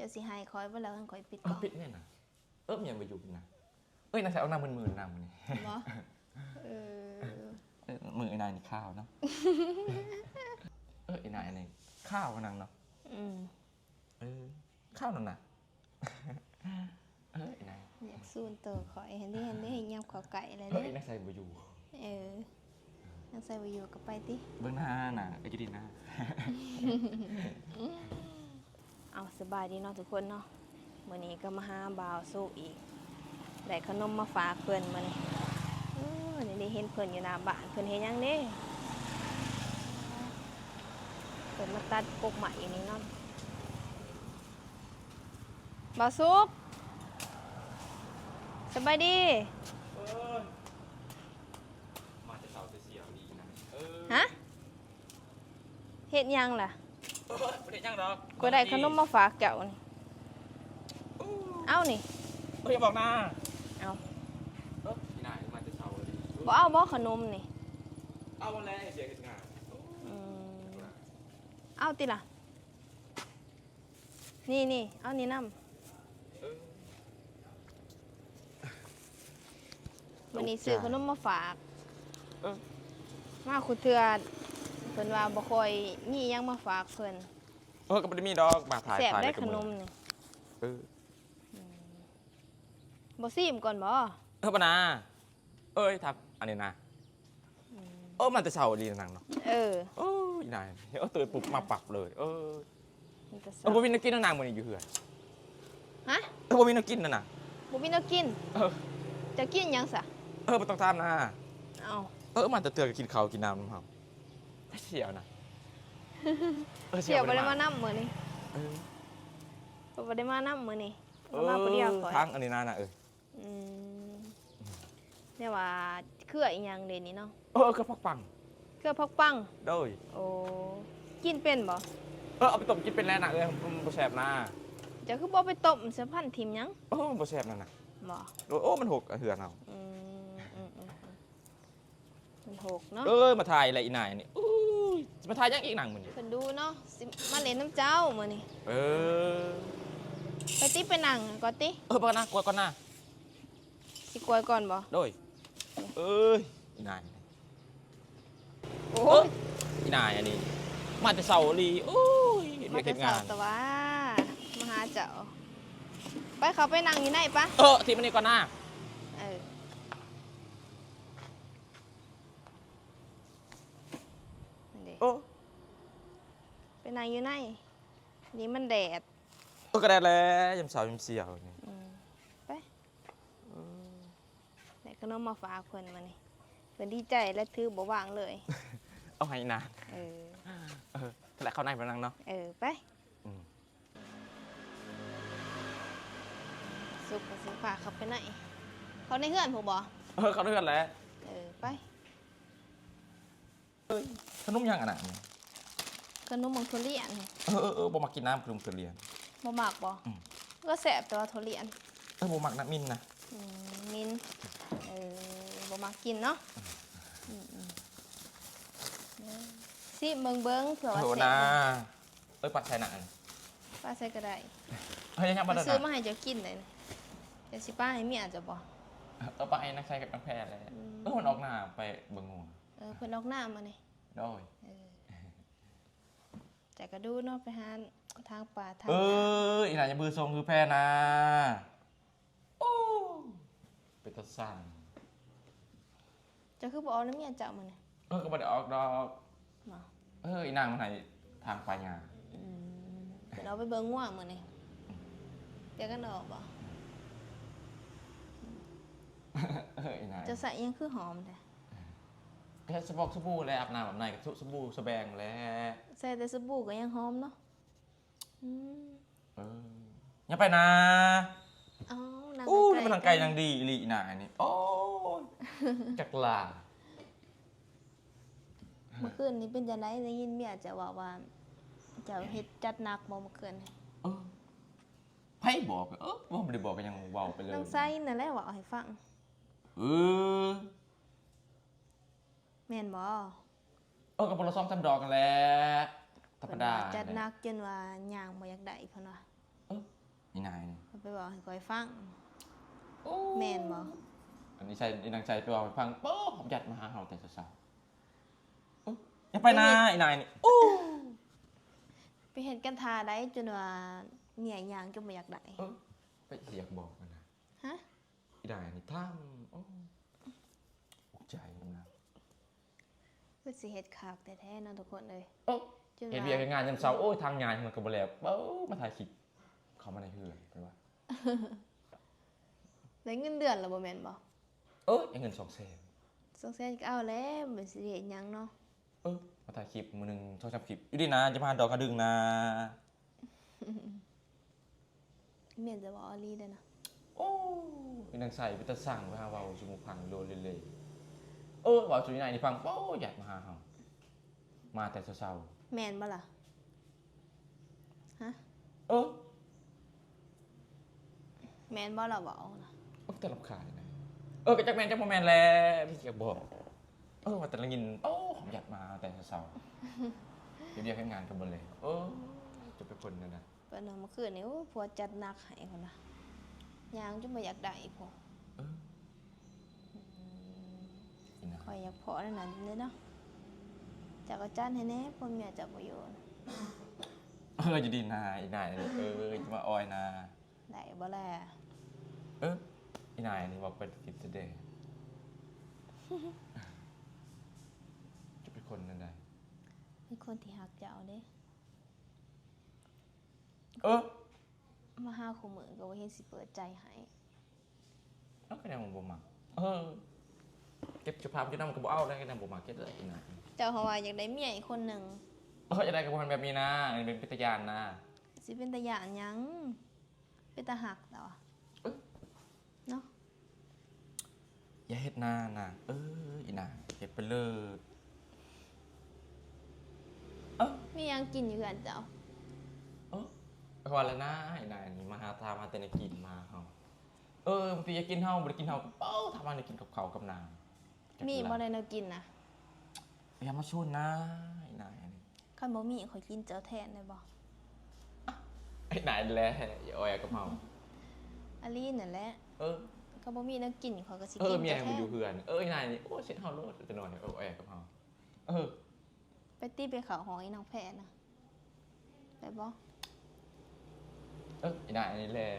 จะสิให้คอยว่าแล้วคอยปิดก เอ ล่ อ อง ปิดเนี่ยนะยังไปอยู่นะเอ้ยนายใส่เอาหน้ามือๆนำนี่ บ่เออ มือไอ้นายนี่ข้าวเนาะไอ้นายอันนี้ข้าวนังเนาะข้าวนั่นน่ะไอ้นาย อยากสู้ตัวคอยเห็นได้ให้ยำขอไก่อะไร ไอ้ เนี่ย นายใส่ไปอยู่ นั่งใส่ไปอยู่กับไปติ เบื้องหน้าน่ะไอ้กินหน้า เอาสบายดีเนาะทุกคนเนาะมื้อนี้ก็มาหาบ่าวสู้อีกได้ขนมมาฝากเพิ่นมานี่นี่ได้เห็นเพิ่นอยู่หน้าบ้านเพิ่นเฮ็ดหยังเด้เพิ่นมาตัดปกใหม่นี่เนาะบ่าวสุกสบายดี มาจะเสาจะเสียวดีนะฮะเฮ็ดหยังล่ะ ประเด็นยังดอก ก็ได้ขนมมาฝากเจ้านี่เอ้านี่ อย่าบอกนะ เอา พี่นายมาจะเสาดี บ่เอาบ่ขนมนี่ เอาวันแรกเสียกันงาน เอาติล่ะนี่เอานี่น้ำวันนี้ซื้อขนมมาฝากมาคุณเทือเพิ่นว่าบ่ค่อยมีหยังมาฝากเพิ่น ก็ไม่ได้มีดอกมาถ่าย แซ่บ ถ่าย ได้ กับ ขน มือ มนี่ อ บ่ซิมก่อนบ่ ปะนาทับอันนี้นะมันจะเสาดีนังเนาะอีนายตื่นปุ๊บมาปักเลยมันจะ บ่มีนักกินนางมันอยู่เหือน ฮะ บ่มีนักกินน่ะ บ่มีแนวกินจะกินหยังซะ บ่ต้องตามนะ เอา มันจะเตือนกินข้าวกินน้ำเฮาเสียวนะ เสี่ยวบ่ได้มานำมื้อนี้บ่ได้มานำมื้อนี้มาผู้เดียวก่อน ทั้งอันนี้น่ะเนี่ยว่าเครืออีหยังเด่นนี่เนาะ ก็พักปัง เครือพักปัง โดย โอ้กินเป็นบ่ เอาไปต้มกินเป็นแล้วน่ะมันบ่แซ่บนะ จะคือบ่ไปต้มเสียพันทิมหยัง มันบ่แซ่บนั่นน่ะ บ่ มันหกเหือนเอา มันหกเนาะ มาถ่ายอะไรอีนายนี่มาถ่ายยังอีกหนังมื้อนี้ เพิ่นดูเนาะสิมาเล่นน้ำเจ้ามื้อนี้ ไปติไปนั่งก่อนติ บ่นะกวดก่อนนะ สิกวยก่อนบ่ โดยอีนาย โอ้ย อีนายอันนี้มาแต่เสาลีเรียกเฮ็ดงาน แต่ว่ามาหาเจ้าไปเขาไปนั่งอยู่ไหนปะ ทีมันนี่ก่อนนะ ไปนั่งอยู่ไหนนี่มันแดด ก็ได้แล้วยำเสายำเสียวนี่ ไปแต่ก็น้องมาฝากเพิ่นมานี่เพิ่นดีใจและถือบ่วางเลย เอาให้นานแล้วเข้าในไปนั่งเนาะ ไปสุกกับสิฝากเขาไปไหนเขาในเฮือนผมบ่ เข้าด้วยกันแล้ว ไป ขนมยังอันนั้น ขนมมังทุเรียน บ่มากินน้ำขนมทุเรียน บ่มักบ่ก็แสบแต่ว่าทุเรียน บ่มักน้ำมินนะ มินบ่มักกินเนาะสิเบิ่งเผื่อว่าแสบ ปัดใส่หนัง ป้าใส่ก็ได้ ยังบ่ได้ ซื้อมาให้เจ้ากินเลยเดี๋ยวสิป้าให้เมียจะบ่ ไปนักใส่กับน้ำแพรเลยมันออกหน้าไปเบิ่งงู เพิ่นออกหน้ามานี่ โดย แต่ก็ดูเนาะไปหาทางป่าทาง อีหลานอย่าบือทรงคือแพรนะเป็นตะสั่ง เจ้าคือบ่เอาน้ำเมียเจ้ามานี่ ก็บ่ได้ออกดอกอีนางมันให้ทางไปงาน เพิ่นเอาไปเบิ่งง่วงมื้อนี่เดี๋ยวกันออกบ่ อีนาง จะใส่ยังคือหอมแท้ แค่สบู่แล้วอาบน้ำแบบไหนกับสบู่สแบงแล้ว ใส่แต่สบู่ก็ยังหอมเนาะ อย่าไปนะ นาง นี่มันทางไกลนางดีอีหลีอีหนานี่โอ้ยจักลา เมื่อคืนนี้เป็นจังได๋ได้ยินเมียจะว่าเจ้าเฮ็ดจัดหนักบ่เมื่อคืนนี่ ไผบอกว่าไม่ได้บอกก็ยังเว้าไปเลย นางไส้นั่นแหละว่าเอาให้ฟัง แม่นบ่ กับพลซ้อมทำดอกกันแหละธรรมดา จัดหนักจนว่าย่างบ่อยากได้เพิ่นว่า อีนายนี่ เขาไปบอกให้คอยฟัง โอ้ แม่นบ่ อันนี้ใช่อีนางใจไปบอกให้ฟังโป๊ะหยัดมาหาเฮาแต่เช้าๆโอ้อย่าไปนะอีนายนี่โอ้ ไปเห็นกันทาได้จนว่าเหนื่อยยางจนบ่อยากได้ ไปอยากบอกมันนะ ฮะ อีนายนี่ทำโอ้อุกใจนะ คือสิเฮ็ดคักแท้ๆเนาะทุกคนเลย โอ้ จน เห็น ว่า เวียกงานยามเช้าโอ้ยทางงานมันก็บ่แล้วเป้ามาถ่ายคลิปเขามาในเฮือนเป็นว่า ได้เงินเดือนแล้วบ่แม่นบ่ ยังเงิน200,000 สงสัยก็เอาแล้วบ่สิเฮ็ดหยังเนาะ มาถ่ายคลิปมื้อนึง2-3คลิปอยู่ดีนะจะมาดอกกระดึงนะ แม่นจะบ่เอาลีเด้อนะ โอ้ยนางใส่ไปแตะสั่งไปหาเว้าจุมุพังโลเลยเว้าจุนี่นายนี่ฟังโอ้ยอยากมาหาเฮามาแต่เช้า แม่นบ่ล่ะฮะ ๆแม่นบ่ล่ะเว้านะ แต่รำคาญนะก็จักแม่นจักบ่แม่นแหล้วพี่อยากบอกว่าแต่ละยินผมอยากมาแต่เช้าๆเดี๋ยวเฮ็ดงานกันบ่เลยจะไปคนนั่นน่ะ เพิ่นเอามาคืนนี่โอ้ผัวจัดหนักให้พุ่นน่ะยางจนบ่อยากได้พุ่น อีนะ ข่อยอยากพอนั่นน่ะเด้อเนาะจักอาจารย์ให้แน่พ่อแม่จักบ่อยู่น่ะ จะดีนาอีนายนี่จะมาออยนา ได้บ่แล อีนายนี่บอกเป็นกิจเดย์จะเป็นคนนั่นได้ มีคนที่ฮักเจ้าเด้ มาหาคู่มื้อก็บ่เห็นสิเปิดใจให้ ก็ยังบ่มักเก็บชุดภาพชุดนั้นมันก็บ่เอาได้ก็ยังบ่มักเก็บเลยอีนาย เจ้าเฮาว่าอยากได้เมียอีกคนหนึง จะได้กับคนแบบนี้นะอันนี้เป็นพิทยานนะ สิเป็นตาหยานหยังเป็นตาหักแล้วอะเนาะ อย่าเฮ็ดนานะอีนายเฮ็ดไปเลย มีหยังกินอยู่กันเจ้า พอแล้วนะอีนายนี่มาหาทามาแต่ในกินมาเฮาบางทีอยากกินเฮาบ่ได้กินเฮาทำมาได้กินกับข้าวกับน้ำ มีบ่ได้แนวกินนะ อย่ามาชวนนะอีนายอันนี้ คันบ่มีข่อยกินเจ้าแทนได้บ่ ไอ้นายแหละอย่าอ้อยกับเฮา อาลีนั่นแหละก็บ่มีแนวกินข่อยก็สิกิน เมีย เจ้าแท มัน น อยู่เพื่อนไอ้นายนี่โอ้เช็ดเฮาโลดจะนอนอ้อยกับเฮา ไปตีไปเขาหองอีนางแพทย์นะไปบ่ ไอ้นายนี่แหละ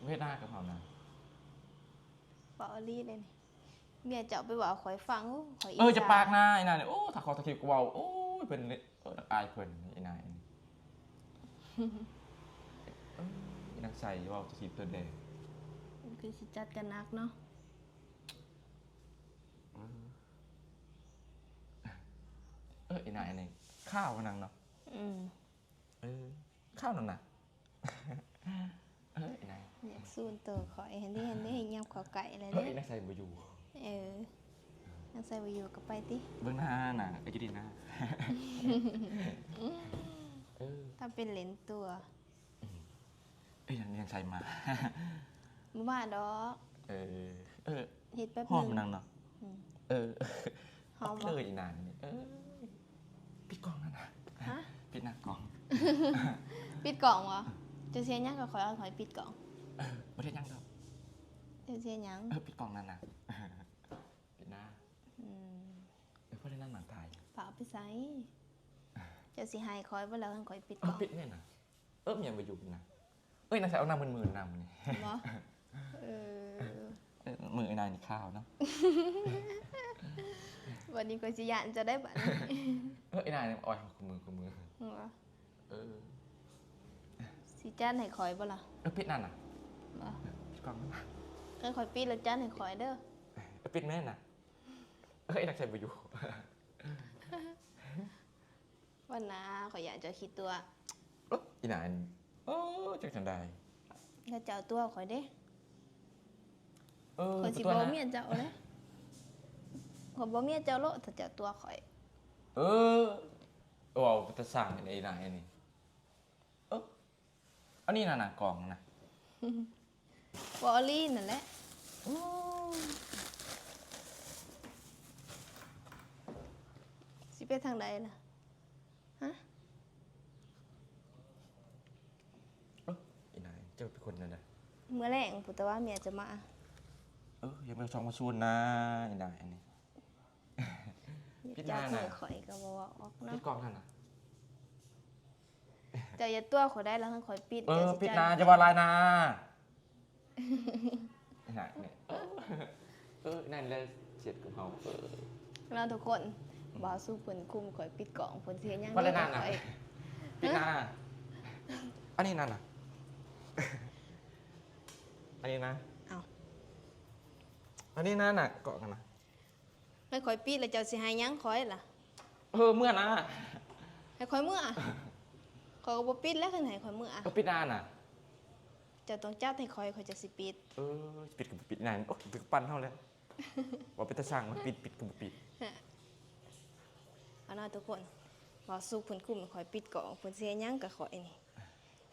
เฮ็ดหน้ากับเฮานะ บ่อาลีเลยนี่เมียเจ้าไปว่าข่อยฟังข่อยอี จะปากนะไอ้นายนี่ถ้าเขาตะคิวกูเว้าโอ้ยเพิ่นนี่อายเพิ่นไอ้นายนี่อีนางใส่เว้าตะคิวตัวแดง มันคือสิจัดกันนักเนาะ ไอ้นายนี่ข้าวนังเนาะข้าวนั่นน่ะไอ้นาย อยากสู้ตัวข่อยเห็นได้ยำข้าวไก่อะไรเด้ ไอ้นายใส่บ่อยู่ นั่งใส่บ่อยู่ก็ไปติ เบิ่งหน้าน่ะไอ้กินหน้า ถ้าเป็นเหรนตัว ยังใส่มา บ่มาดอก เฮ็ดแป๊บ หอม นึง นังเนาะหอม เลยอีนานนี่ปิดกล้องนั่นนะ ฮะ ปิดหน้ากล้อง ปิดกล่องบ่จะเสียหยังก็ข่อยเอาข่อยปิดกล่อง ไม่ได้ยังดอก จะเสียหยัง ปิดกล้องนั่นนะปิดหน้าเพราะได้นั่นหนังตาย ฝากไปใส่จะสิให้ข่อยบ่แล้วให้ข่อยปิดกล่อง ปิดเนี่ยนะมันยังไปอยู่นะนายใส่เอาน้ำมือน้ำนี่ บ่มือไอ้นายนี่ข้าวเนาะ วันนี้ก็สิยานจะได้บัดนี้ ไอ้นายเนี่ยอ้อยของมือสิจ้านให้ข่อยบ่ล่ะ ปิดนั่นน่ะ บ่ ปิดกล้องนั่นน่ะ ให้ข่อยปิดแล้วจ้านให้ข่อยเด้อ ปิดแม่น่ะไอ้นักใส่ไปอยู่ วันน่ะข่อยอยากจะคิดตัว อีนายจังจันได้ ถ้าเจ้าตัวข่อยเด้ข่อยสิบ่เมียเจ้าเด้ข่อยบ่เมียเจ้าโลดถ้าเจ้าตัวข่อย ว้าวจะสั่งไอ้นายนี่อันนี้น่ะกล่องนะ บ่อลีนั่นแหละสิไปทางใดล่ะฮะ เจ้าเป็นคนนั่นนะ เมื่อแรงพุตว่าเมียจะมา อย่าไปช่องมาซูนนะนี่ได้อันนี้ พิจาร เจ้า ณา เพื่อข่อยก็บอกว่าออก ปิ เนาะ ดกล้องท่านนะ เจ้าอย่าตัวข่อยได้แล้วทั้งข่อยปิด ปิด สิ นาจะว่าลายนาไหนเนี่ยนั่นเลยเสียดกับเขา เราทุกคนบ่าวสู้เพิ่นคุมข่อยปิดกล่องเพิ่นเสียหยัง ว่าเลยนั่น ข่ น่ะ อย ปิดนาอันนี้นั่นน่ะอันนี้นะ เอ้า อันนี้นั่นน่ะเกาะกันนะ แล้วข่อยปิดแล้วเจ้าสิให้หยังข่อยล่ะ เมื่อนะ ให้ข่อยเมื่อข่อยก็บ่ปิดแล้วคันให้ข่อยเมื่อ ปิดนาน่ะ เจ้าต้องจัดให้ข่อยจะสิปิด ปิดกับปิดนานโอ้ปิดกับปั้นเท่าแล้วว่าเป็นตาช่างมันปิดกับปิด เอาเนาะทุกคนบ่าวสู้เพิ่นคุมให้ข่อยปิดกล่องเพิ่นเสียหยังกับข่อยนี่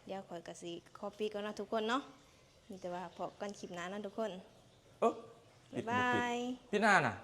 เดี๋ยวข่อยก็สิขอปิดก่อนเนาะทุกคนเนาะมีแต่ว่าพอกันคลิปหน้าเนาะทุกคน ปิ บ๊าย ดกั บบา ปิด ย ปิดนาน่ะ